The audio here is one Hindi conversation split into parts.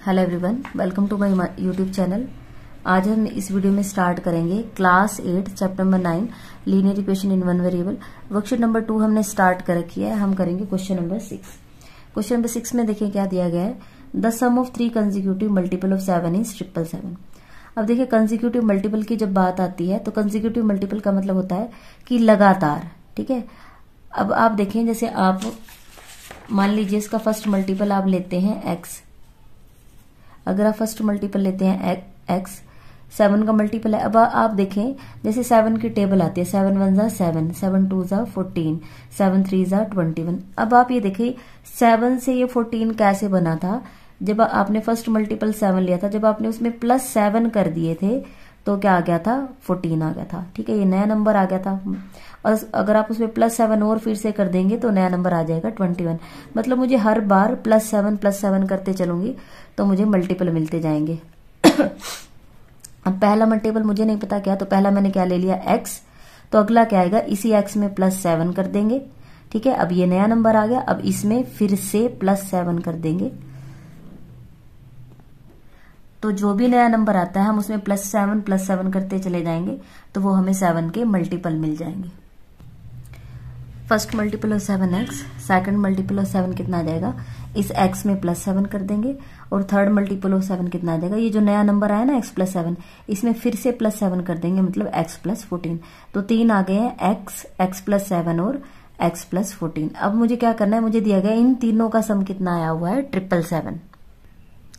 Hello everyone, welcome to my YouTube channel. आज हम इस वीडियो में स्टार्ट करेंगे class 8 chapter number 9 linear equation in one variable. Worksheet number 2 हमने स्टार्ट कर रखी है। हम करेंगे क्वेश्चन नंबर 6। क्वेश्चन नंबर 6 में देखिए क्या दिया गया है। The sum of 3 consecutive multiple of 7 is 777। अब देखिए कंसेक्यूटिव मल्टीपल की जब बात आती है तो कंसेक्यूटिव मल्टीपल का मतलब होता है कि लगातार। ठीक है, अब आप देखें जैसे आप मान लीजिए इसका फर्स्ट मल्टीपल आप लेते हैं एक्स। अगर आप फर्स्ट मल्टीपल लेते हैं एक्स, 7 का मल्टीपल है। अब आप देखें जैसे 7 की टेबल आती है, 7 1 जा 7, 7 2 जा 14, 7 3 जा 21। अब आप ये देखिए 7 से ये 14 कैसे बना था। जब आपने फर्स्ट मल्टीपल 7 लिया था, जब आपने उसमें +7 कर दिए थे तो क्या आ गया था, 14 आ गया था। ठीक है, ये नया नंबर आ गया था। और अगर आप उसमें +7 और फिर से कर देंगे तो नया नंबर आ जाएगा 21। मतलब मुझे हर बार +7 करते चलूंगी तो मुझे मल्टीपल मिलते जाएंगे। अब पहला मल्टीपल मुझे नहीं पता क्या, तो पहला मैंने क्या ले लिया x, तो अगला क्या आएगा, इसी x में +7 कर देंगे। ठीक है, अब ये नया नंबर आ गया। अब इसमें फिर से +7 कर देंगे तो जो भी नया नंबर आता है हम उसमें +7 करते चले जाएंगे तो वो हमें 7 के मल्टीपल मिल जाएंगे। First multiple of 7x, second multiple of 7 कितना आ जाएगा, इस x में +7 कर देंगे। और थर्ड मल्टीपल ऑफ 7 कितना आ जाएगा, ये जो नया नंबर आया ना x +7, इसमें फिर से +7 कर देंगे, मतलब x +14। तो 3 आ गए हैं x +7 और x +14। अब मुझे क्या करना है, मुझे दिया गया इन तीनों का सम कितना आया हुआ है, 777।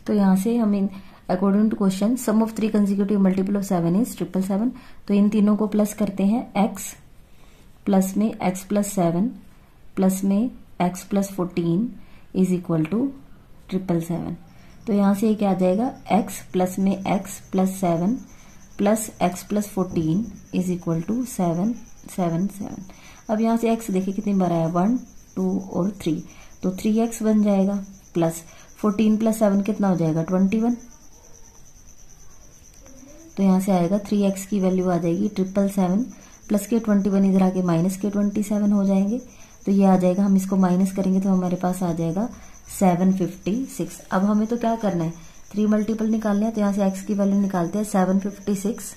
तो यहाँ से हम according to question sum of 3 consecutive multiple of 7 is 777। तो इन तीनों को प्लस करते हैं, x प्लस में x +7 प्लस में x +14 इज इक्वल टू 777। तो यहां से क्या आ जाएगा, x प्लस में x +7 plus x +14 is equal to 777। अब यहां से x देखिए कितनी बार आया, 1 2 और 3, तो 3x बन जाएगा प्लस 14 + 7 कितना हो जाएगा, 21। तो यहां से आएगा 3x की वैल्यू आ जाएगी 777 प्लस के 21 इधर आके माइनस के 27 हो जाएंगे। तो ये आ जाएगा, हम इसको माइनस करेंगे तो हमारे पास आ जाएगा 756। अब हमें तो क्या करना है, 3 मल्टीपल निकालने हैं। तो यहाँ से x की वैल्यू निकालते हैं 756।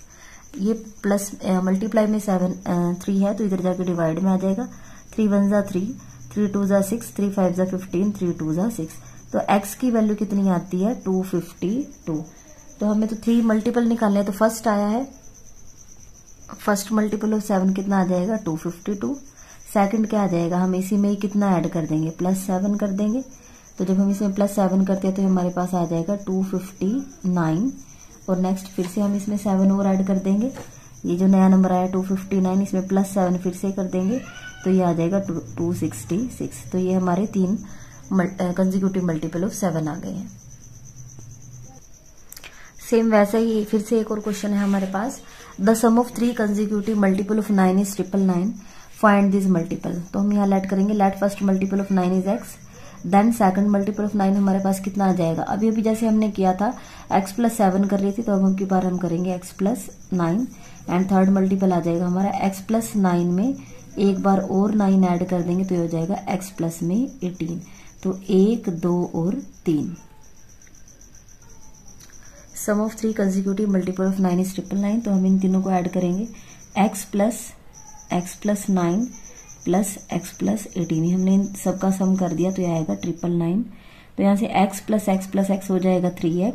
ये प्लस मल्टीप्लाई में 3 है तो इधर जाके डिवाइड में आ जाएगा। 3 1 जा 3, 3 2 जा 6, 3 5 जा 15, 3 2 जा 6। तो x की वैल्यू कितनी आती है, 252। तो हमें तो 3 मल्टीपल निकालने हैं। तो फर्स्ट आया है, फर्स्ट मल्टीपल ऑफ 7 कितना आ जाएगा, 252। सेकंड क्या आ जाएगा, हम इसी में ही कितना ऐड कर देंगे, +7 कर देंगे। तो जब हम इसमें +7 करते हैं तो हमारे पास आ जाएगा 259। और नेक्स्ट फिर से हम इसमें 7 और ऐड कर देंगे। ये जो नया नंबर आया 259, इसमें +7 फिर से कर देंगे तो ये आ जाएगा 266। तो ये हमारे 3 कंसेक्यूटिव मल्टीपल ऑफ 7 आ गए हैं। सेम वैसे ही फिर से एक और क्वेश्चन है हमारे पास। The sum of 3 consecutive multiple of 9 is 999, find this multiple. तो हम यहाँ लेट करेंगे, let first multiple of 9 is x, then second multiple of 9 हमारे पास कितना आ जाएगा। अभी अभी जैसे हमने किया था x +7 कर रही थी, तो अब की बार हम करेंगे x +9 एंड थर्ड मल्टीपल आ जाएगा हमारा x +9 में एक बार और 9 ऐड कर देंगे तो ये हो जाएगा x प्लस में 18। तो 1 2 और 3। Sum of 3 consecutive multiple of 9 is 999। तो हम इन तीनों को ऐड करेंगे, x +9 प्लस x +18। हमने इन सबका सम कर दिया तो ये आएगा 999। तो यहाँ से x प्लस x हो जाएगा 3x,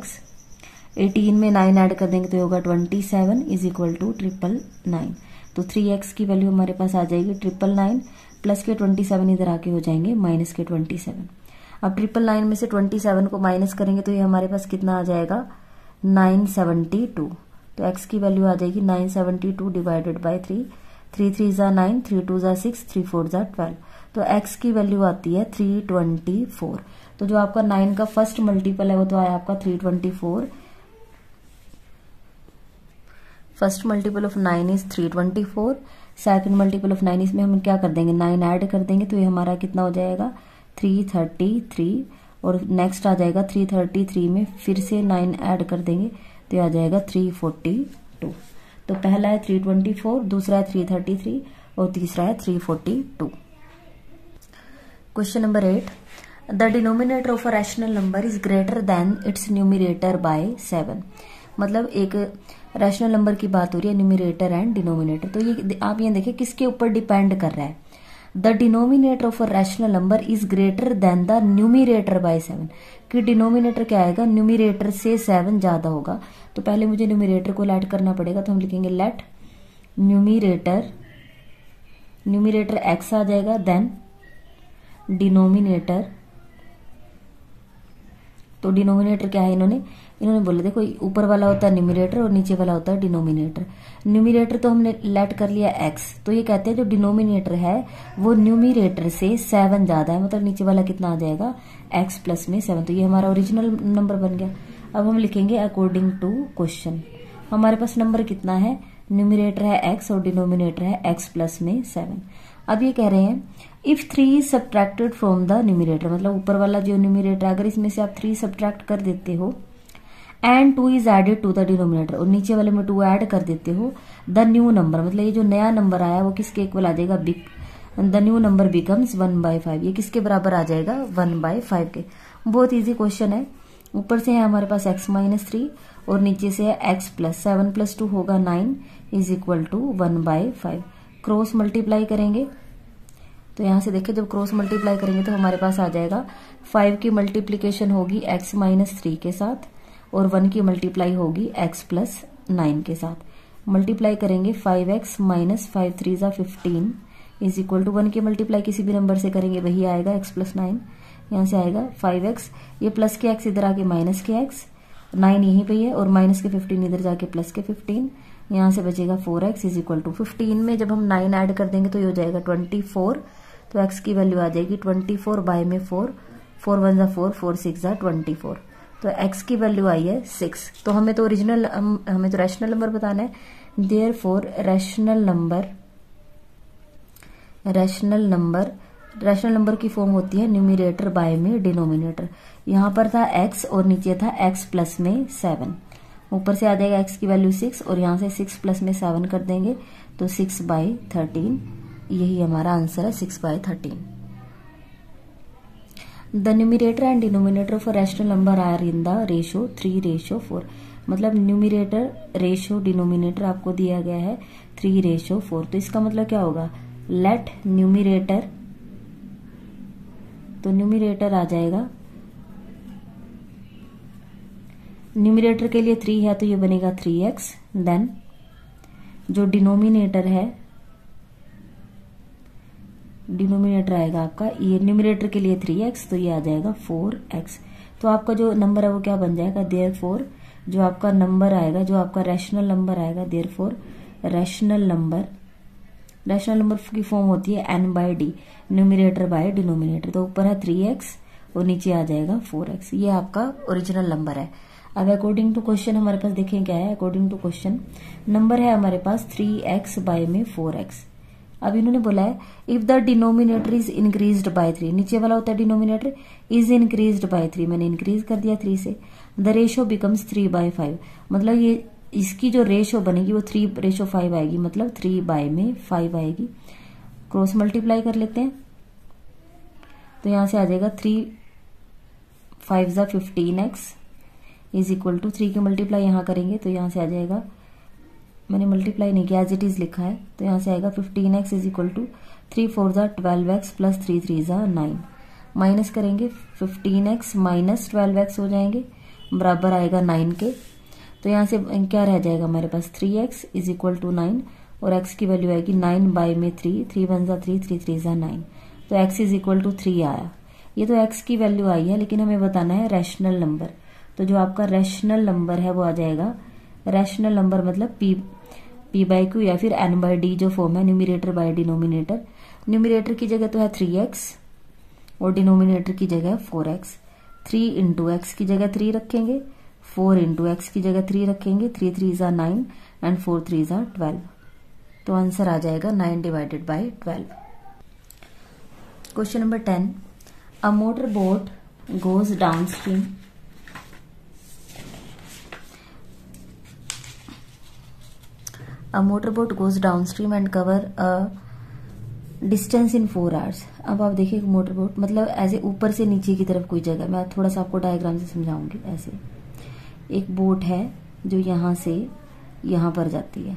18 में 9 ऐड कर देंगे तो होगा 27 इज इक्वल टू 999। तो 3x की वैल्यू हमारे पास आ जाएगी 999 प्लस के 27 इधर आके हो जाएंगे माइनस के 27। अब 999 में से 27 को माइनस करेंगे तो ये हमारे पास कितना आ जाएगा, 972। तो x की वैल्यू आ जाएगी 972 डिवाइडेड बाय 3, 3 3 जा 9, 3 2 जा 6, 3 4 जा 12। तो x की वैल्यू आती है 324। तो जो आपका 9 का फर्स्ट मल्टीपल है वो तो आया आपका 324। First multiple of 9 is 324। Second multiple of 9, इसमें हम क्या कर देंगे, 9 ऐड कर देंगे तो ये हमारा कितना हो जाएगा, 333। और नेक्स्ट आ जाएगा 333 में फिर से 9 ऐड कर देंगे तो आ जाएगा 342। तो पहला है 324, दूसरा है 333 और तीसरा है 342। Question number 8, the denominator of a rational number is greater than its numerator by 7। मतलब एक रैशनल नंबर की बात हो रही है, न्यूमिरेटर एंड डिनोमिनेटर। तो ये आप ये देखिए किसके ऊपर डिपेंड कर रहा है। The denominator of a rational number is greater than the numerator by 7, कि डिनोमिनेटर क्या आएगा, न्यूमिरेटर से 7 ज्यादा होगा। तो पहले मुझे न्यूमिरेटर को लेट करना पड़ेगा, तो हम लिखेंगे लेट न्यूमिरेटर x आ जाएगा, देन डिनोमिनेटर। तो डिनोमिनेटर क्या है, इन्होंने बोला देखो ऊपर वाला होता है न्यूमिरेटर और नीचे वाला होता है डिनोमिनेटर। न्यूमिरेटर तो हमने लेट कर लिया x, तो ये कहते हैं जो डिनोमिनेटर है वो न्यूमिरेटर से 7 ज्यादा है, मतलब नीचे वाला कितना आ जाएगा x प्लस में 7। तो ये हमारा ओरिजिनल नंबर बन गया। अब हम लिखेंगे अकॉर्डिंग टू क्वेश्चन। हमारे पास नंबर कितना है, न्यूमिरेटर है x और डिनोमिनेटर है x प्लस में 7। अब ये कह रहे हैं if 3 is subtracted from the numerator, मतलब ऊपर वाला जो न्यूमिरेटर अगर इसमें से आप 3 सब्ट्रैक्ट कर देते हो and 2 is added to the denominator, और नीचे वाले में 2 ऐड कर देते हो, द न्यू नंबर मतलब ये जो नया नंबर आया वो किसके इक्वल आ जाएगा, द न्यू नंबर बिकम्स 1/5। ये किसके बराबर आ जाएगा, 1/5 के। बहुत इजी क्वेश्चन है। ऊपर से है हमारे पास x - 3 और नीचे से है x प्लस 7 + 2 होगा 9 is equal to 1/5। Cross multiply करेंगे तो यहां से देखिए जब क्रॉस मल्टीप्लाई करेंगे तो हमारे पास आ जाएगा 5 की मल्टीप्लीकेशन होगी x - 3 के साथ और 1 की मल्टीप्लाई होगी x प्लस 9 के साथ। मल्टीप्लाई करेंगे 5x - 5 3 = 15 इज इक्वल टू 1 की मल्टीप्लाई किसी भी नंबर से करेंगे वही आएगा x प्लस 9। यहाँ से आएगा 5x, ये प्लस के x इधर आके माइनस के x, 9 यहीं पे है और माइनस के 15 इधर जाके प्लस के 15। यहाँ से बचेगा 4x इज इक्वल टू 15 में जब हम 9 ऐड कर देंगे तो ये हो जाएगा 24। तो x की वैल्यू आ जाएगी 24 बाय में 4, 4 1 = 4, 4 6 = 24। तो x की वैल्यू आई है 6। तो हमें तो रैशनल नंबर बताना है। देयरफॉर रैशनल नंबर की फॉर्म होती है न्यूमिरेटर बाय में डिनोमिनेटर। यहाँ पर था x और नीचे था x प्लस में 7। ऊपर से आ जाएगा x की वैल्यू 6 और यहाँ से 6 प्लस में 7 कर देंगे तो 6/13। यही हमारा आंसर है 6/13। The numerator and denominator of a rational number are in the ratio 3:4। मतलब न्यूमिरेटर रेशो डिनोमिनेटर आपको दिया गया है 3:4। तो इसका मतलब क्या होगा, लेट न्यूमिरेटर, तो न्यूमिरेटर आ जाएगा, न्यूमिरेटर के लिए 3 है तो ये बनेगा 3x। देन जो डिनोमिनेटर है, डिनोमिनेटर आएगा आपका, ये न्यूमिरेटर के लिए 3x तो ये आ जाएगा 4x। तो आपका जो नंबर है वो क्या बन जाएगा, देयरफॉर जो आपका नंबर आएगा, जो आपका रैशनल नंबर आएगा, देयरफॉर रैशनल नंबर की फॉर्म होती है n/d, न्यूमिरेटर बाय डिनोमिनेटर। तो ऊपर है 3x और नीचे आ जाएगा 4x। ये आपका ओरिजिनल नंबर है। अब अकॉर्डिंग टू क्वेश्चन हमारे पास देखें क्या है। अकॉर्डिंग टू क्वेश्चन नंबर है हमारे पास 3x बाय में 4x। अब इन्होंने बोला है if the denominator is increased by 3, नीचे वाला होता है डिनोमिनेटर, इज इंक्रीज्ड बाय 3, मैंने इंक्रीज कर दिया 3 से, द रेशो बिकम्स 3/5। मतलब ये इसकी जो रेशो बनेगी वो 3:5 आएगी, मतलब 3/5 आएगी। क्रॉस मल्टीप्लाई कर लेते हैं तो यहां से आ जाएगा 3 5 = 15x इज इक्वल टू 3 की मल्टीप्लाई यहां करेंगे तो यहां से आ जाएगा, मैंने मल्टीप्लाई नहीं किया, एज इट इज लिखा है, तो यहां से आएगा 15x is equal to 3 4 = 12x plus 3 3 = 9। Minus करेंगे 15x माइनस 12x हो जाएंगे, बराबर आएगा 9 के। तो यहाँ से क्या रह जाएगा हमारे पास 3x इज इक्वल टू 9 और x की वैल्यू आएगी 9 बाय में 3, 3 1 = 3, 3 3 = 9। तो x इज इक्वल टू 3 आया। ये तो x की वैल्यू आई है, लेकिन हमें बताना है रैशनल नंबर। तो जो आपका रैशनल नंबर है वो आ जाएगा, रैशनल नंबर मतलब p/q या फिर n/d जो फॉर्म है न्यूमिरेटर बाय डिनोमिनेटर। न्यूमिरेटर की जगह तो है 3x और डिनोमिनेटर की जगह 4x। 3 × x की जगह 3 रखेंगे, 4 × x की जगह 3 रखेंगे, 3 3 = 9 एंड 4 3 = 12। तो आंसर आ जाएगा 9/12। Question number 10, a motor boat goes downstream A motorboat goes downstream and cover a distance in 4 hours. अब आप देखिए मोटर बोट मतलब ऐसे ऊपर से नीचे की तरफ कोई जगह, मैं थोड़ा सा आपको डायग्राम से समझाऊंगी। ऐसे एक बोट है जो यहाँ से यहाँ पर जाती है,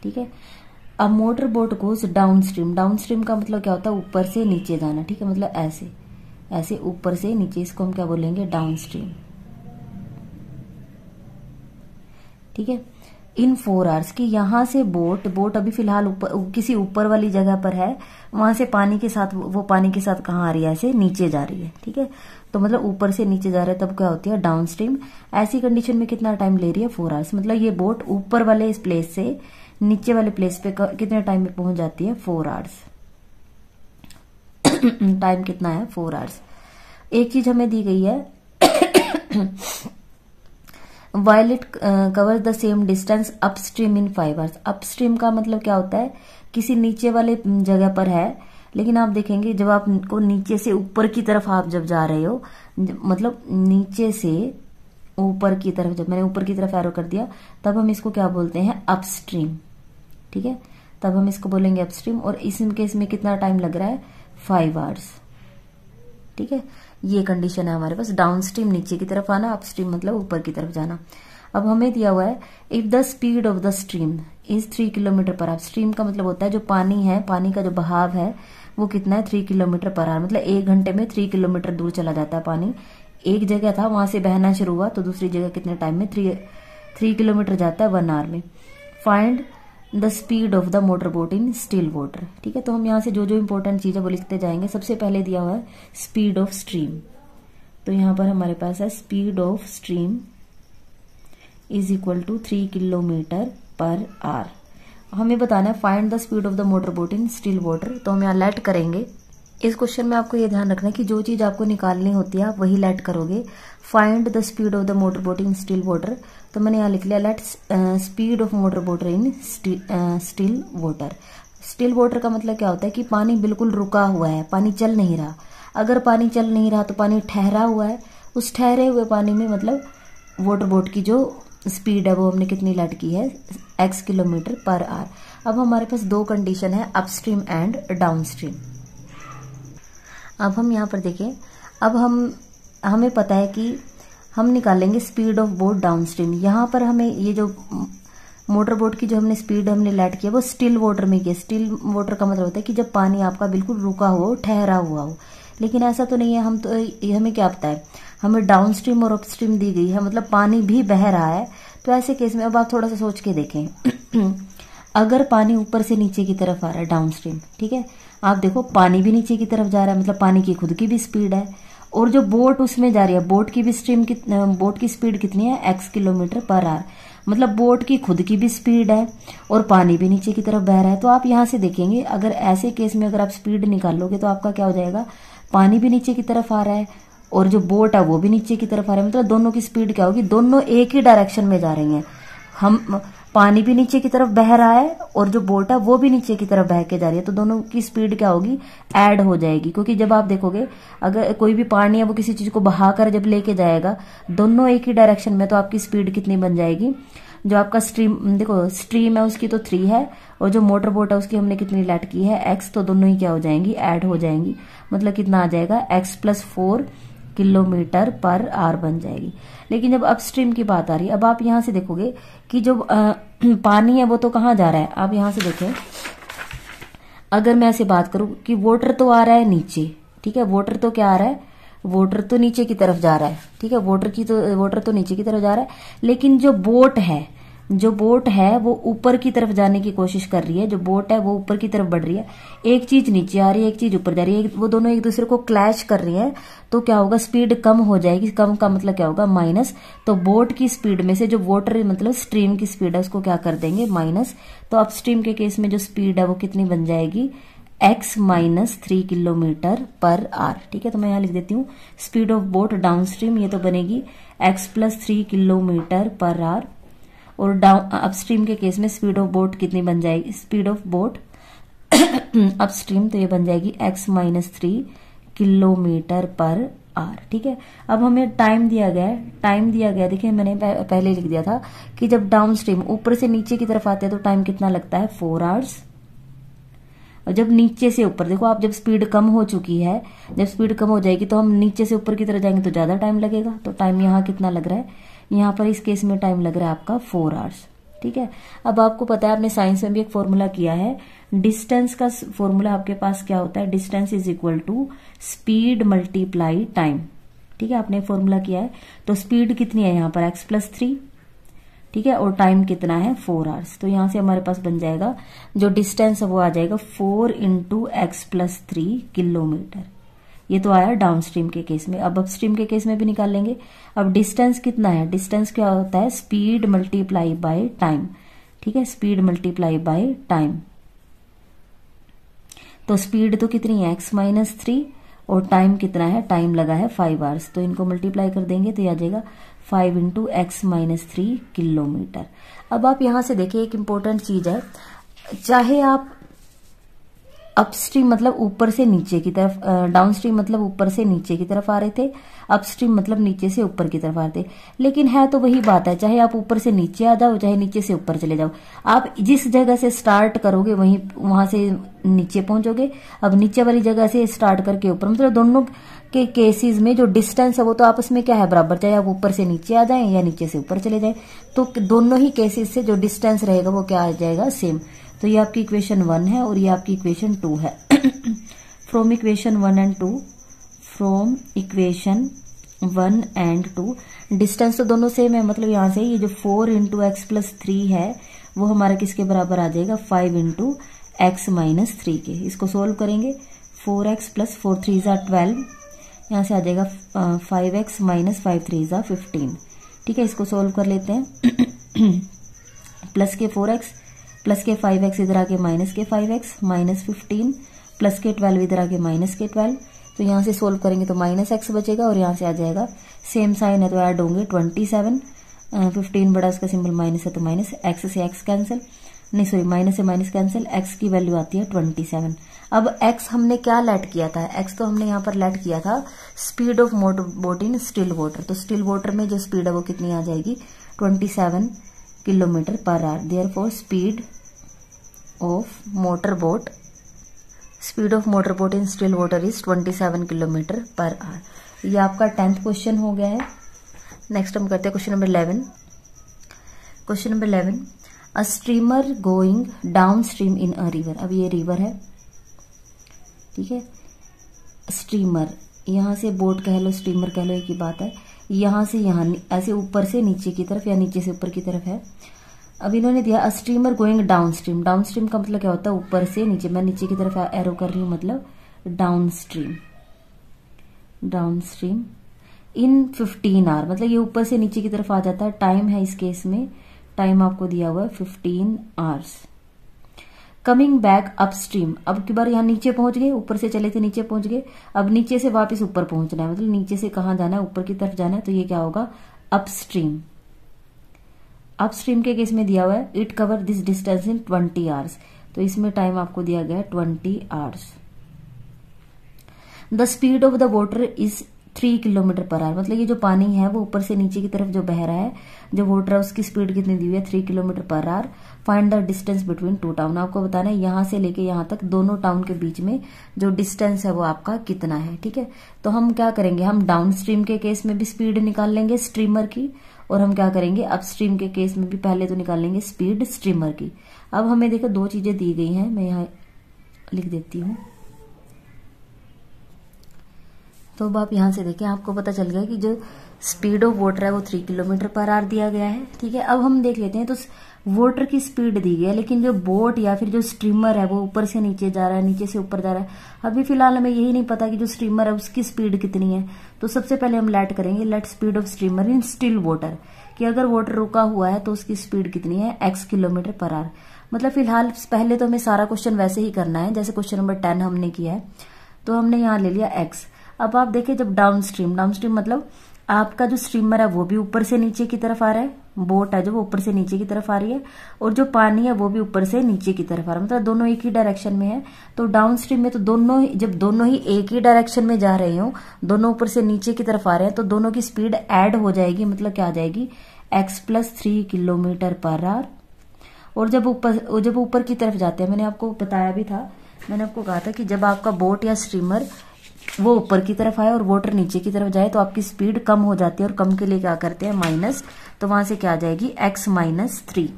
ठीक है। अब motor boat goes down stream. Down stream का मतलब क्या होता है, ऊपर से नीचे जाना, ठीक है। मतलब ऐसे ऐसे ऊपर से नीचे, इसको हम क्या बोलेंगे, डाउन स्ट्रीम, ठीक है। इन 4 आवर्स की यहां से बोट अभी फिलहाल किसी ऊपर वाली जगह पर है, वहां से पानी के साथ, वो पानी के साथ कहाँ आ रही है, ऐसे नीचे जा रही है, ठीक है। तो मतलब ऊपर से नीचे जा रहा है, तब क्या होती है, डाउन स्ट्रीम। ऐसी कंडीशन में कितना टाइम ले रही है, 4 आवर्स। मतलब ये बोट ऊपर वाले इस प्लेस से नीचे वाले प्लेस पे कितने टाइम में पहुंच जाती है, 4 आवर्स। टाइम कितना है, 4 आवर्स। एक चीज हमें दी गई है, while it covers the same distance upstream in 5 hours। Upstream का मतलब क्या होता है, किसी नीचे वाले जगह पर है, लेकिन आप देखेंगे जब आपको नीचे से ऊपर की तरफ आप जब जा रहे हो, मतलब नीचे से ऊपर की तरफ, जब मैंने ऊपर की तरफ एरो कर दिया, तब हम इसको क्या बोलते हैं, अपस्ट्रीम, ठीक है। तब हम इसको बोलेंगे अपस्ट्रीम। और इस केस में कितना टाइम लग रहा है, 5 आवर्स, ठीक है। ये कंडीशन है हमारे पास, डाउन स्ट्रीम नीचे की तरफ आना, अपस्ट्रीम मतलब ऊपर की तरफ जाना। अब हमें दिया हुआ है, if the speed of the stream is 3 kilometre per our. Stream का मतलब होता है जो पानी है, पानी का जो बहाव है वो कितना है, 3 किलोमीटर पर आवर। मतलब 1 घंटे में 3 किलोमीटर दूर चला जाता है पानी। एक जगह था, वहां से बहना शुरू हुआ, तो दूसरी जगह कितने टाइम में, 3 किलोमीटर जाता है 1 आवर में। Find the speed of the motor boat in still water, ठीक है। तो हम यहाँ से जो जो इंपॉर्टेंट चीज है वो लिखते जाएंगे। सबसे पहले दिया हुआ है स्पीड ऑफ स्ट्रीम, तो यहाँ पर हमारे पास है speed of stream is equal to 3 kilometre per hour. हमें बताना है find the speed of the motor boat in still water, तो हम यहाँ लेट करेंगे। इस क्वेश्चन में आपको ये ध्यान रखना है कि जो चीज आपको निकालनी होती है आप वही लेट करोगे। Find the speed of the motor boat in still water, तो मैंने यहाँ लिख लिया let speed of motor boat in still water. Still water का मतलब क्या होता है कि पानी बिल्कुल रुका हुआ है, पानी चल नहीं रहा। अगर पानी चल नहीं रहा तो पानी ठहरा हुआ है, उस ठहरे हुए पानी में मतलब वाटर बोट की जो स्पीड है वो हमने कितनी लेट की है, x किलोमीटर पर आवर। अब हमारे पास दो कंडीशन है, अपस्ट्रीम एंड डाउनस्ट्रीम। अब हम यहाँ पर देखें, अब हमें पता है कि हम निकालेंगे स्पीड ऑफ बोट डाउनस्ट्रीम। यहाँ पर हमें ये जो मोटर बोट की जो हमने स्पीड हमने लेट किया वो स्टिल वाटर में किया। स्टिल वाटर का मतलब होता है कि जब पानी आपका बिल्कुल रुका हो, ठहरा हुआ हो, लेकिन ऐसा तो नहीं है। हमें क्या पता है, हमें डाउनस्ट्रीम और अपस्ट्रीम दी गई है, मतलब पानी भी बह रहा है। तो ऐसे केस में अब आप थोड़ा सा सोच के देखें अगर पानी ऊपर से नीचे की तरफ आ रहा है डाउनस्ट्रीम, ठीक है, आप देखो पानी भी नीचे की तरफ जा रहा है, मतलब पानी की खुद की भी स्पीड है, और जो बोट उसमें जा रही है, बोट की स्पीड कितनी है, x किलोमीटर पर आवर। मतलब बोट की खुद की भी स्पीड है और पानी भी नीचे की तरफ बह रहा है। तो आप यहां से देखेंगे, अगर ऐसे केस में अगर आप स्पीड निकालोगे तो आपका क्या हो जाएगा, पानी भी नीचे की तरफ आ रहा है और जो बोट है वो भी नीचे की तरफ आ रहा है। मतलब दोनों की स्पीड क्या होगी, दोनों एक ही डायरेक्शन में जा रही हैं। हम पानी भी नीचे की तरफ बह रहा है और जो बोट है वो भी नीचे की तरफ बह के जा रही है, तो दोनों की स्पीड क्या होगी, ऐड हो जाएगी। क्योंकि जब आप देखोगे अगर कोई भी पानी है वो किसी चीज को बहाकर जब लेके जाएगा दोनों एक ही डायरेक्शन में, तो आपकी स्पीड कितनी बन जाएगी, जो आपका स्ट्रीम है उसकी तो 3 है और जो मोटर बोट है उसकी हमने कितनी लेट की है, x, तो दोनों ही क्या हो जाएंगी, ऐड हो जाएंगी। मतलब कितना आ जाएगा, x+4 किलोमीटर पर आवर बन जाएगी। लेकिन जब अपस्ट्रीम की बात आ रही है, अब आप यहां से देखोगे कि जो पानी है वो तो कहाँ जा रहा है। आप यहां से देखें, अगर मैं ऐसे बात करूं कि वाटर तो आ रहा है नीचे, ठीक है, वाटर तो क्या आ रहा है, वाटर तो नीचे की तरफ जा रहा है, ठीक है, वाटर तो नीचे की तरफ जा रहा है, लेकिन जो बोट है वो ऊपर की तरफ जाने की कोशिश कर रही है। जो बोट है वो ऊपर की तरफ बढ़ रही है, एक चीज नीचे आ रही है, एक चीज ऊपर जा रही है, वो दोनों एक दूसरे को क्लैश कर रही है। तो क्या होगा, स्पीड कम हो जाएगी। कम का मतलब क्या होगा, माइनस। तो बोट की स्पीड में से जो वाटर मतलब स्ट्रीम की स्पीड है उसको क्या कर देंगे, माइनस। तो अपस्ट्रीम के केस में जो स्पीड है वो कितनी बन जाएगी, x-3 किलोमीटर पर आवर। ठीक है, तो मैं यहाँ लिख देती हूँ स्पीड ऑफ बोट डाउनस्ट्रीम, ये तो बनेगी x+3 किलोमीटर पर आवर। और डाउन अपस्ट्रीम के केस में स्पीड ऑफ बोट कितनी बन जाएगी, स्पीड ऑफ बोट अपस्ट्रीम, तो ये बन जाएगी x-3 किलोमीटर पर आवर। ठीक है, अब हमें टाइम दिया गया देखिए मैंने पहले लिख दिया था कि जब डाउनस्ट्रीम ऊपर से नीचे की तरफ आते हैं तो टाइम कितना लगता है, 4 आवर्स। और जब नीचे से ऊपर, देखो आप जब स्पीड कम हो चुकी है, जब स्पीड कम हो जाएगी तो हम नीचे से ऊपर की तरफ जाएंगे तो ज्यादा टाइम लगेगा। तो टाइम यहाँ कितना लग रहा है, यहाँ पर इस केस में टाइम लग रहा है आपका 4 आवर्स। ठीक है, अब आपको पता है आपने साइंस में भी एक फॉर्मूला किया है, डिस्टेंस का फॉर्मूला आपके पास क्या होता है, distance is equal to speed multiply time. ठीक है, आपने फॉर्मूला किया है। तो स्पीड कितनी है यहाँ पर x+3, ठीक है, और टाइम कितना है 4 आवर्स। तो यहां से हमारे पास बन जाएगा जो डिस्टेंस है वो आ जाएगा 4 × x+3 किलोमीटर। ये तो आया डाउन स्ट्रीम के केस में। अब अपस्ट्रीम के केस में भी निकाल लेंगे। अब डिस्टेंस कितना है, डिस्टेंस क्या होता है, स्पीड मल्टीप्लाई बाय टाइम। ठीक है, स्पीड मल्टीप्लाई बाय टाइम। तो स्पीड तो कितनी है x-3 और टाइम कितना है, टाइम लगा है 5 आवर्स। तो इनको मल्टीप्लाई कर देंगे तो ये आ जाएगा 5 × x-3 किलोमीटर। अब आप यहां से देखिए एक इंपॉर्टेंट चीज है, चाहे आप अपस्ट्रीम मतलब ऊपर से नीचे की तरफ, डाउन स्ट्रीम मतलब ऊपर से नीचे की तरफ आ रहे थे, अपस्ट्रीम मतलब नीचे से ऊपर की तरफ आ रहे थे, लेकिन है तो वही बात है, चाहे आप ऊपर से नीचे आ जाओ चाहे नीचे से ऊपर चले जाओ, आप जिस जगह से स्टार्ट करोगे वहीं वहां से नीचे पहुंचोगे। अब नीचे वाली जगह से स्टार्ट करके ऊपर, मतलब दोनों के केसेस में जो डिस्टेंस है वो तो आपस में क्या है, बराबर, चाहे आप ऊपर से नीचे आ जाएं या नीचे से ऊपर चले जाएं, तो दोनों ही केसेस से जो डिस्टेंस रहेगा वो क्या आ जाएगा, सेम। तो ये आपकी इक्वेशन 1 है और ये आपकी इक्वेशन 2 है। From equation 1 and 2, from equation 1 and 2 distance तो दोनों सेम है, मतलब यहां से ये जो 4 × x+3 है वो हमारा किसके बराबर आ जाएगा, 5 × x-3 के। इसको सोल्व करेंगे, 4x + 4 3 = 12, यहां से आ जाएगा 5x - 5 3 = 15। ठीक है, इसको सोल्व कर लेते हैं। प्लस के 4x प्लस के 5x इधर आके माइनस के 5x -15 प्लस के 12 इधर आके माइनस के 12। तो यहां से सोल्व करेंगे तो -x बचेगा और यहां से आ जाएगा, सेम साइन है तो ऐड होंगे 27, 15 बड़ा उसका सिंबल माइनस है तो माइनस, x से x कैंसिल, नहीं सॉरी माइनस से माइनस कैंसिल, x की वैल्यू आती है 27। अब x हमने क्या लेट किया था, x तो हमने यहाँ पर लेट किया था speed of motor boat in still water. तो स्टिल वाटर में जो स्पीड है वो कितनी आ जाएगी, 27 kilometre per our. Therefore speed of motor boat in still water is 27 kilometre per our. ये आपका 10th क्वेश्चन हो गया है। नेक्स्ट हम करते हैं question number 11। Question number 11, a streamer going down stream in a river. अब ये रिवर है, ठीक है, स्ट्रीमर, यहां से बोट कह लो स्ट्रीमर कह लो एक ही बात है, यहां से यहां ऐसे ऊपर से नीचे की तरफ या नीचे से ऊपर की तरफ है। अब इन्होंने दिया a streamer going down stream. Down stream का मतलब क्या होता है, ऊपर से नीचे, मैं नीचे की तरफ एरो कर रही हूं, मतलब डाउन स्ट्रीम इन 15 आवर, मतलब ये ऊपर से नीचे की तरफ आ जाता है। टाइम है इस केस में, टाइम आपको दिया हुआ है 15 आवर्स। कमिंग बैक अपस्ट्रीम, अब की बार यहाँ नीचे पहुंच गए, ऊपर से चले थे नीचे पहुंच गए, अब नीचे से वापस ऊपर पहुंचना है, मतलब नीचे से कहाँ जाना है, ऊपर की तरफ जाना है, तो ये क्या होगा, अपस्ट्रीम। अपस्ट्रीम के केस में दिया हुआ है it cover this distance in 20 hours, तो इसमें टाइम आपको दिया गया है 20 hours. The speed of the water is 3 kilometre per our, मतलब ये जो पानी है वो ऊपर से नीचे की तरफ जो बह रहा है, जो वाटर है उसकी स्पीड कितनी दी हुई है, 3 kilometre per our. Find the distance between two town, आपको बताना है यहां से लेके यहां तक दोनों टाउन के बीच में जो डिस्टेंस है वो आपका कितना है। ठीक है, तो हम क्या करेंगे, हम डाउन स्ट्रीम के केस में भी स्पीड निकाल लेंगे स्ट्रीमर की, और हम क्या करेंगे अपस्ट्रीम के केस में भी पहले तो निकालेंगे स्पीड स्ट्रीमर की। अब हमें देखो दो चीजें दी गई हैं, मैं यहाँ लिख देती हूँ। तो अब आप यहां से देखें, आपको पता चल गया कि जो स्पीड ऑफ वाटर है वो 3 किलोमीटर पर आवर दिया गया है। ठीक है, अब हम देख लेते हैं, तो वाटर की स्पीड दी गई है, लेकिन जो बोट या फिर जो स्ट्रीमर है वो ऊपर से नीचे जा रहा है, नीचे से ऊपर जा रहा है। अभी फिलहाल हमें यही नहीं पता कि जो स्ट्रीमर है उसकी स्पीड कितनी है, तो सबसे पहले हम लेट करेंगे let speed of streamer in still water, कि अगर वाटर रुका हुआ है तो उसकी स्पीड कितनी है, x किलोमीटर पर आवर। मतलब फिलहाल पहले तो हमें सारा क्वेश्चन वैसे ही करना है जैसे क्वेश्चन नंबर 10 हमने किया है, तो हमने यहाँ ले लिया x। अब आप देखिए जब डाउन स्ट्रीम मतलब आपका जो स्ट्रीमर है वो भी ऊपर से नीचे की तरफ आ रहा है, बोट है जो वो ऊपर से नीचे की तरफ आ रही है, और जो पानी है वो भी ऊपर से नीचे की तरफ आ रहा है, मतलब दोनों एक ही डायरेक्शन में है। तो डाउन स्ट्रीम में तो जब दोनों ही एक ही डायरेक्शन में जा रहे हो, दोनों ऊपर से नीचे की तरफ आ रहे हैं, तो दोनों की स्पीड ऐड हो जाएगी, मतलब क्या आ जाएगी, x+3 किलोमीटर पर आवर। और जब ऊपर की तरफ जाते हैं, मैंने आपको बताया भी था मैंने आपको कहा था कि जब आपका बोट या स्ट्रीमर वो ऊपर की तरफ आए और वाटर नीचे की तरफ जाए तो आपकी स्पीड कम हो जाती है, और कम के लिए क्या करते हैं माइनस, तो वहां से क्या आ जाएगी x-3।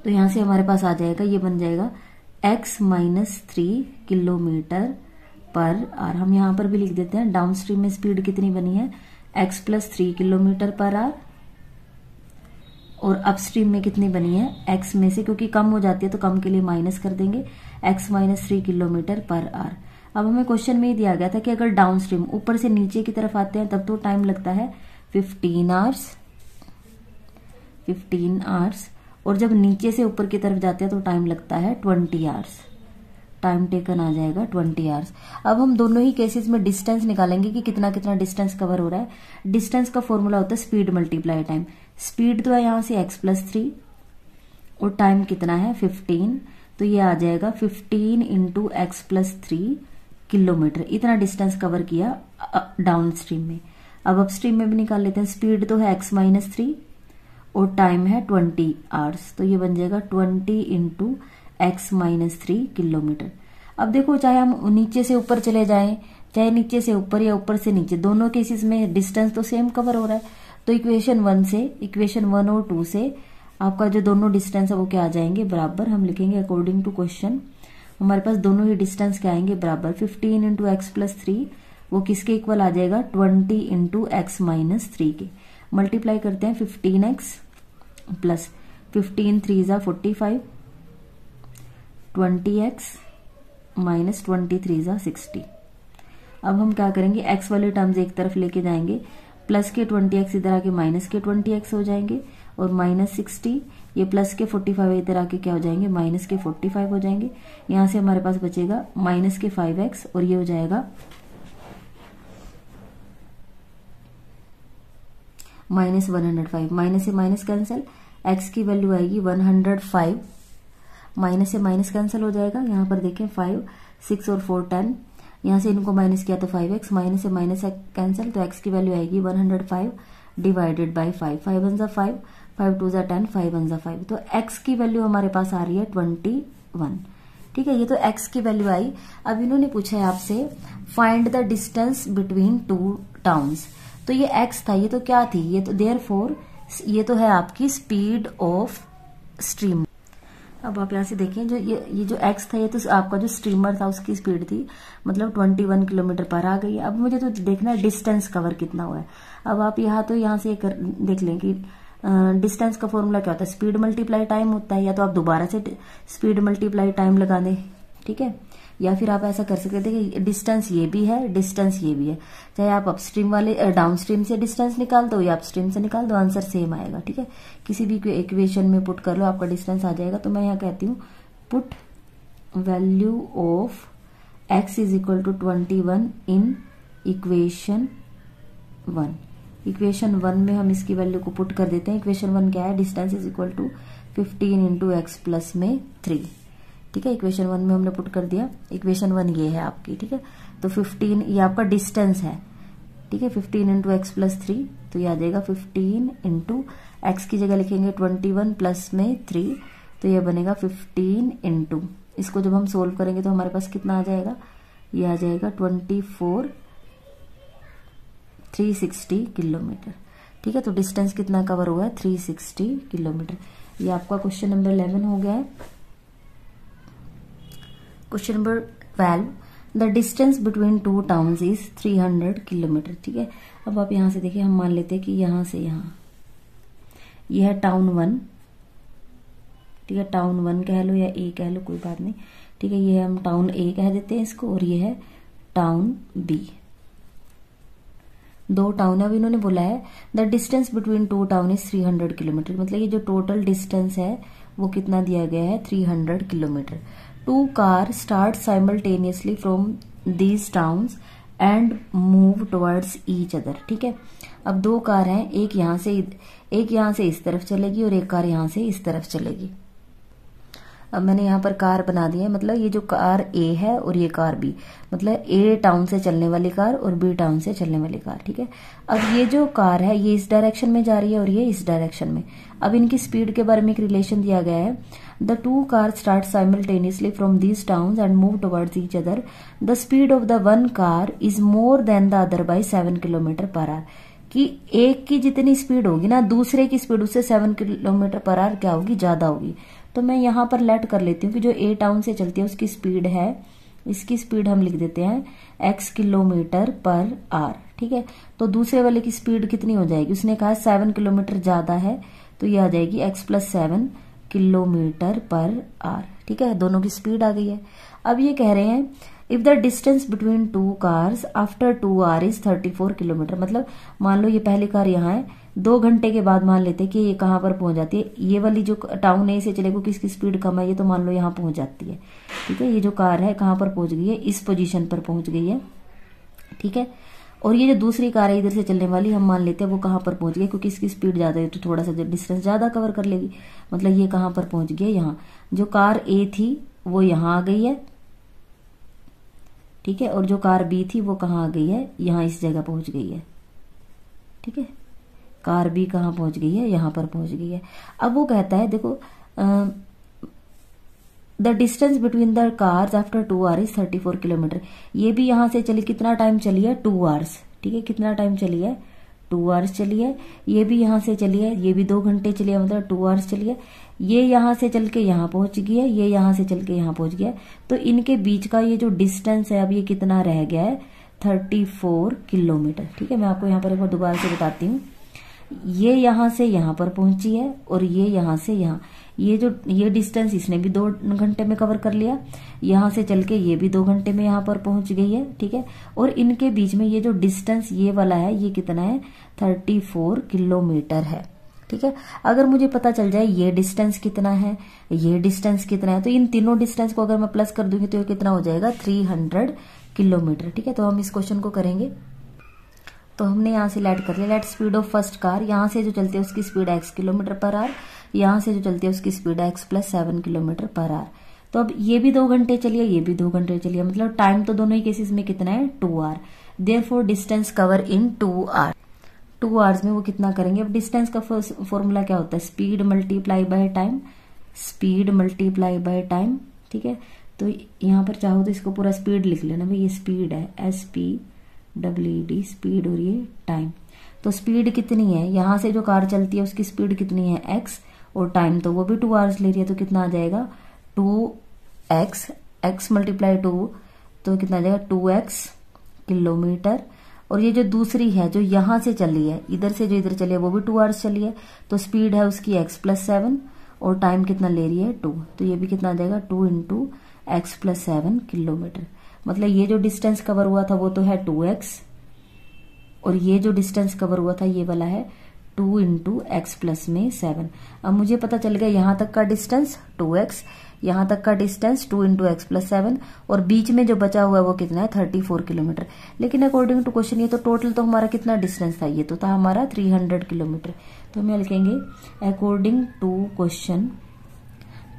तो यहां से हमारे पास आ जाएगा, ये बन जाएगा x-3 किलोमीटर पर आवर। हम यहां पर भी लिख देते हैं डाउन स्ट्रीम में स्पीड कितनी बनी है x+3 किलोमीटर पर आवर, और अपस्ट्रीम में कितनी बनी है x में से, क्योंकि कम हो जाती है तो कम के लिए माइनस कर देंगे, x-3 किलोमीटर पर आवर। अब हमें क्वेश्चन में ही दिया गया था कि अगर डाउन स्ट्रीम ऊपर से नीचे की तरफ आते हैं तब तो टाइम लगता है 15 आवर्स, और जब नीचे से ऊपर की तरफ जाते हैं तो टाइम लगता है 20 आवर्स। टाइम टेकन आ जाएगा 20 आवर्स। अब हम दोनों ही केसेस में डिस्टेंस निकालेंगे कि कितना कितना डिस्टेंस कवर हो रहा है। डिस्टेंस का फॉर्मूला होता है स्पीड मल्टीप्लाई टाइम। स्पीड तो है यहां से x+3 और टाइम कितना है 15, तो ये आ जाएगा 15 इंटू x+3 किलोमीटर। इतना डिस्टेंस कवर किया डाउन स्ट्रीम में। अब अप स्ट्रीम में भी निकाल लेते हैं। स्पीड तो है x-3 और टाइम है 20 आवर्स, तो ये बन जाएगा 20 इंटू x-3 किलोमीटर। अब देखो, चाहे हम नीचे से ऊपर चले जाएं, चाहे नीचे से ऊपर या ऊपर से नीचे, दोनों केसेस में डिस्टेंस तो सेम कवर हो रहा है। तो इक्वेशन 1 और 2 से आपका जो दोनों डिस्टेंस है वो क्या आ जाएंगे बराबर। हम लिखेंगे अकॉर्डिंग टू क्वेश्चन हमारे पास दोनों ही डिस्टेंस क्या आएंगे बराबर। 15 इंटू x+3 वो किसके इक्वल आ जाएगा 20 इंटू x-3 के। मल्टीप्लाई करते हैं 15x प्लस 15 3 = 45, 20x माइनस 23 = 60। अब हम क्या करेंगे, x वाले टर्म्स एक तरफ लेके जाएंगे, प्लस के 20x इधर आके माइनस के 20x हो जाएंगे, और माइनस 60 ये प्लस के 45 इधर आके क्या हो जाएंगे माइनस के 45 हो जाएंगे। यहां से हमारे पास बचेगा माइनस के 5x, और ये हो जाएगा माइनस 105। माइनस से माइनस कैंसिल, x की वैल्यू आएगी 105, माइनस से माइनस कैंसिल हो जाएगा। यहाँ पर देखें 5 6 और 4 10, यहाँ से इनको माइनस किया तो 5x, माइनस से माइनस कैंसिल, तो x की वैल्यू आएगी 105 डिवाइडेड बाई 5। 5 1 = 5, 5 2 = 10, 5 1 = 5। तो x की वैल्यू हमारे पास आ रही है 21। ठीक है, ये तो x की वैल्यू आई। अब इन्होंने पूछा है आपसे find the distance between two towns. तो ये x था, ये तो क्या थी, ये तो देयरफॉर ये तो है आपकी स्पीड ऑफ स्ट्रीम। अब आप यहाँ से देखें, जो ये जो x था ये तो आपका जो स्ट्रीमर था उसकी स्पीड थी, मतलब 21 किलोमीटर पर आ गई है। अब मुझे तो देखना है डिस्टेंस कवर कितना हुआ है। अब आप यहाँ से देख लें कि डिस्टेंस का फॉर्मूला क्या होता है, स्पीड मल्टीप्लाई टाइम होता है। या तो आप दोबारा से स्पीड मल्टीप्लाई टाइम लगा दें, ठीक है, या फिर आप ऐसा कर सकते थे कि डिस्टेंस ये भी है, डिस्टेंस ये भी है। चाहे आप अपस्ट्रीम वाले डाउन स्ट्रीम से डिस्टेंस निकाल दो या अपस्ट्रीम से निकाल दो, आंसर सेम आएगा। ठीक है, किसी भी इक्वेशन में पुट कर लो, आपका डिस्टेंस आ जाएगा। तो मैं यहाँ कहती हूँ put value of x = 21 in equation 1। Equation 1 में हम इसकी वैल्यू को पुट कर देते हैं। इक्वेशन 1 क्या है, डिस्टेंस = 15 इंटू x प्लस में 3। ठीक है, इक्वेशन 1 में हमने पुट कर दिया। इक्वेशन 1 ये है आपकी। ठीक है, तो 15 ये आपका डिस्टेंस है। ठीक है, 15 इंटू x प्लस 3, तो ये आ जाएगा 15 इंटू x की जगह लिखेंगे 21 प्लस में 3, तो ये बनेगा 15 इंटू, इसको जब हम सोल्व करेंगे तो हमारे पास कितना आ जाएगा, ये आ जाएगा 360 किलोमीटर। ठीक है, तो डिस्टेंस कितना कवर हुआ है 360 किलोमीटर। ये आपका क्वेश्चन नंबर 11 हो गया है। Question number 12, the distance between two towns is 300 kilometre. ठीक है, अब आप यहां से देखिए, हम मान लेते हैं कि यहां से यहां यह है टाउन 1। ठीक है, टाउन 1 कह लो या ए कह लो, कोई बात नहीं। ठीक है, ये हम टाउन ए कह देते हैं इसको, और ये है टाउन बी। दो टाउन है। अब इन्होंने बोला है the distance between two town is 300 kilometre, मतलब ये जो टोटल डिस्टेंस है वो कितना दिया गया है 300 kilometre. Two car start simultaneously from these towns and move towards each other. ठीक है, अब दो कार हैं, एक यहां से इस तरफ चलेगी और एक कार यहां से इस तरफ चलेगी। अब मैंने यहाँ पर कार बना दिया है, मतलब ये जो कार ए है और ये कार बी, मतलब ए टाउन से चलने वाली कार और बी टाउन से चलने वाली कार, ठीक है। अब ये जो कार है ये इस डायरेक्शन में जा रही है और ये इस डायरेक्शन में। अब इनकी स्पीड के बारे में एक रिलेशन दिया गया है, the two cars start simultaneously from these towns and move towards each other, the speed of the one car is more than the other by 7 kilometre per our. कि एक की जितनी स्पीड होगी ना, दूसरे की स्पीड उससे 7 किलोमीटर पर आवर क्या होगी, ज्यादा होगी। तो मैं यहाँ पर लेट कर लेती हूँ कि जो ए टाउन से चलती है उसकी स्पीड है, इसकी स्पीड हम लिख देते हैं x किलोमीटर पर आवर, ठीक है। तो दूसरे वाले की स्पीड कितनी हो जाएगी, उसने कहा 7 किलोमीटर ज्यादा है, तो ये आ जाएगी x + 7 किलोमीटर पर आवर, ठीक है। दोनों की स्पीड आ गई है। अब ये कह रहे हैं if the distance between two cars after 2 our is 34 kilometre, मतलब मान लो ये पहली कार यहाँ है, 2 घंटे के बाद मान लेते हैं कि ये कहाँ पर पहुंच जाती है, ये वाली जो टाउन ए से चलेगी किसकी स्पीड कम है, ये तो मान लो यहाँ पहुंच जाती है, ठीक है। ये जो कार है कहाँ पर पहुंच गई है, इस पोजीशन पर पहुंच गई है, ठीक है। और ये जो दूसरी कार है इधर से चलने वाली, हम मान लेते हैं वो कहाँ पर पहुंच गई, क्योंकि इसकी स्पीड ज्यादा है तो थोड़ा सा डिस्टेंस ज्यादा कवर कर लेगी, मतलब ये कहाँ पर पहुंच गई है, यहाँ। जो कार ए थी वो यहाँ आ गई है, ठीक है। और जो कार बी थी वो कहाँ आ गई है, यहाँ इस जगह पहुंच गई है, ठीक है। कार बी कहाँ पहुंच गई है, यहाँ पर पहुंच गई है। अब वो कहता है देखो the distance between the cars after 2 our is 34 kilometre. ये भी यहाँ से चली, कितना टाइम चली है, 2 आवर्स, ठीक है। कितना टाइम चली है, 2 आवर्स चली है। ये भी यहाँ से चली है, ये भी 2 घंटे चली है, मतलब 2 आवर्स चली है। ये यहाँ से चल के यहाँ पहुंच गई है, ये यहाँ से चल के यहाँ पहुंच गया है। तो इनके बीच का ये जो डिस्टेंस है अब ये कितना रह गया है, 34 किलोमीटर, ठीक है। मैं आपको यहाँ पर एक बार दोबारा से बताती हूँ। ये यहाँ से यहाँ पर पहुंची है और ये यहाँ से यहाँ, ये डिस्टेंस इसने भी 2 घंटे में कवर कर लिया। यहाँ से चल के ये भी 2 घंटे में यहाँ पर पहुंच गई है, ठीक है। और इनके बीच में ये जो डिस्टेंस ये वाला है ये कितना है, 34 किलोमीटर है, ठीक है। अगर मुझे पता चल जाए ये डिस्टेंस कितना है, ये डिस्टेंस कितना है, तो इन तीनों डिस्टेंस को अगर मैं प्लस कर दूंगी तो ये कितना हो जाएगा, 300 किलोमीटर, ठीक है। तो हम इस क्वेश्चन को करेंगे। तो हमने यहाँ से लेट कर लिया, let speed of first car, यहाँ से जो चलती है उसकी speed x kilometre per our, यहाँ से जो चलती है उसकी speed x + 7 kilometre per our. तो अब ये भी 2 घंटे चलिए, ये भी 2 घंटे चलिए, मतलब टाइम तो दोनों ही केसेस में कितना है, 2 hour. Therefore distance cover in 2 hour. 2 hours में वो कितना करेंगे। अब डिस्टेंस का फॉर्मूला क्या होता है, speed multiply by time, speed multiply by time, ठीक है। तो यहाँ पर चाहो तो इसको पूरा स्पीड लिख लेना भाई, ये स्पीड है SPEED, स्पीड, और ये टाइम। तो स्पीड कितनी है, यहाँ से जो कार चलती है उसकी स्पीड कितनी है, x, और टाइम तो वो भी 2 आवर्स ले रही है, तो कितना आ जाएगा, 2x, x × 2, तो कितना आ जाएगा 2x किलोमीटर। और ये जो दूसरी है जो यहाँ से चली है, इधर से जो इधर चली है वो भी 2 आवर्स चली है, तो स्पीड है उसकी x + 7 और टाइम कितना ले रही है, 2, तो ये भी कितना आ जाएगा, 2 × x + 7 किलोमीटर। मतलब ये जो डिस्टेंस कवर हुआ था वो तो है 2x, और ये जो डिस्टेंस कवर हुआ था ये वाला है 2 × x + 7। अब मुझे पता चल गया यहाँ तक का डिस्टेंस 2x, यहाँ तक का डिस्टेंस 2 × x + 7, और बीच में जो बचा हुआ है वो कितना है, 34 किलोमीटर। लेकिन अकॉर्डिंग टू क्वेश्चन ये तो टोटल तो हमारा कितना डिस्टेंस था, ये तो था हमारा 300 किलोमीटर। तो हम लिखेंगे according to question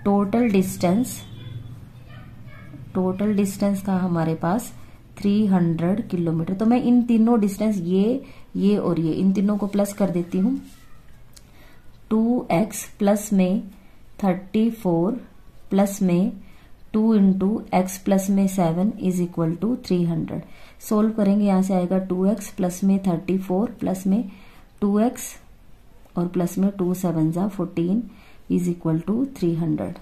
total distance था हमारे पास 300 किलोमीटर। तो मैं इन तीनों डिस्टेंस ये और ये, इन तीनों को प्लस कर देती हूँ। 2x प्लस में 34 प्लस में 2 × x + 7 = 300। सोल्व करेंगे, यहाँ से आएगा 2x प्लस में 34 प्लस में 2x और प्लस में 2 × 7 = 14 = 300।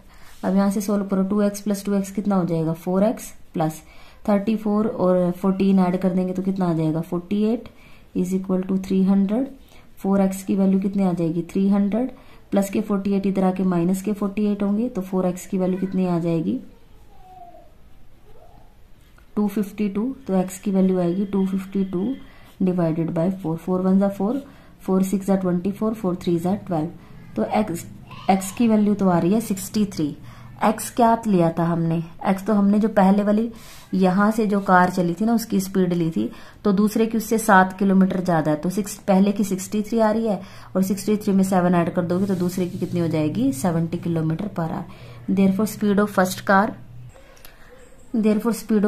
अब यहाँ से सोल्व करो, 2x + 2x कितना हो जाएगा, 4x प्लस 34 और 14 ऐड कर देंगे तो कितना आ जाएगा, 48 = 300। 4x की वैल्यू कितनी आ जाएगी, 300, प्लस के 48 इधर आके माइनस के 48 होंगे, तो 4x की वैल्यू कितनी आ जाएगी, 252। तो x की वैल्यू आएगी 252 / 4, 4 × 1 = 4, 4 × 6 = 24, 4 × 3 = 12। तो x की वैल्यू तो आ रही है 63। एक्स क्या लिया था हमने, एक्स तो हमने जो पहले वाली यहां से जो कार चली थी ना उसकी स्पीड ली थी, तो दूसरे की उससे 7 किलोमीटर ज्यादा है, तो पहले की 63 आ रही है और 63 में 7 ऐड कर दोगे तो दूसरे की कितनी हो जाएगी 70 kilometre per our. Therefore speed of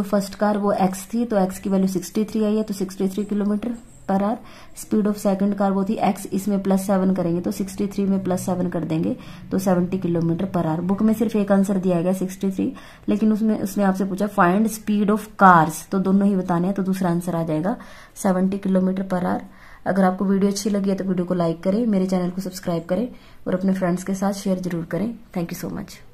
first car वो एक्स थी, तो एक्स की वैल्यू 63 आई है, तो 63 kilometre per our. Speed of second car वो थी एक्स, इसमें +7 करेंगे तो 63 में +7 कर देंगे तो 70 किलोमीटर पर आवर। बुक में सिर्फ एक आंसर दिया गया 63, लेकिन उसने आपसे पूछा फाइंड स्पीड ऑफ कार्स, तो दोनों ही बताने हैं, तो दूसरा आंसर आ जाएगा 70 किलोमीटर पर आवर। अगर आपको वीडियो अच्छी लगी है तो वीडियो को लाइक करें, मेरे चैनल को सब्सक्राइब करें और अपने फ्रेंड्स के साथ शेयर जरूर करें। Thank you so much.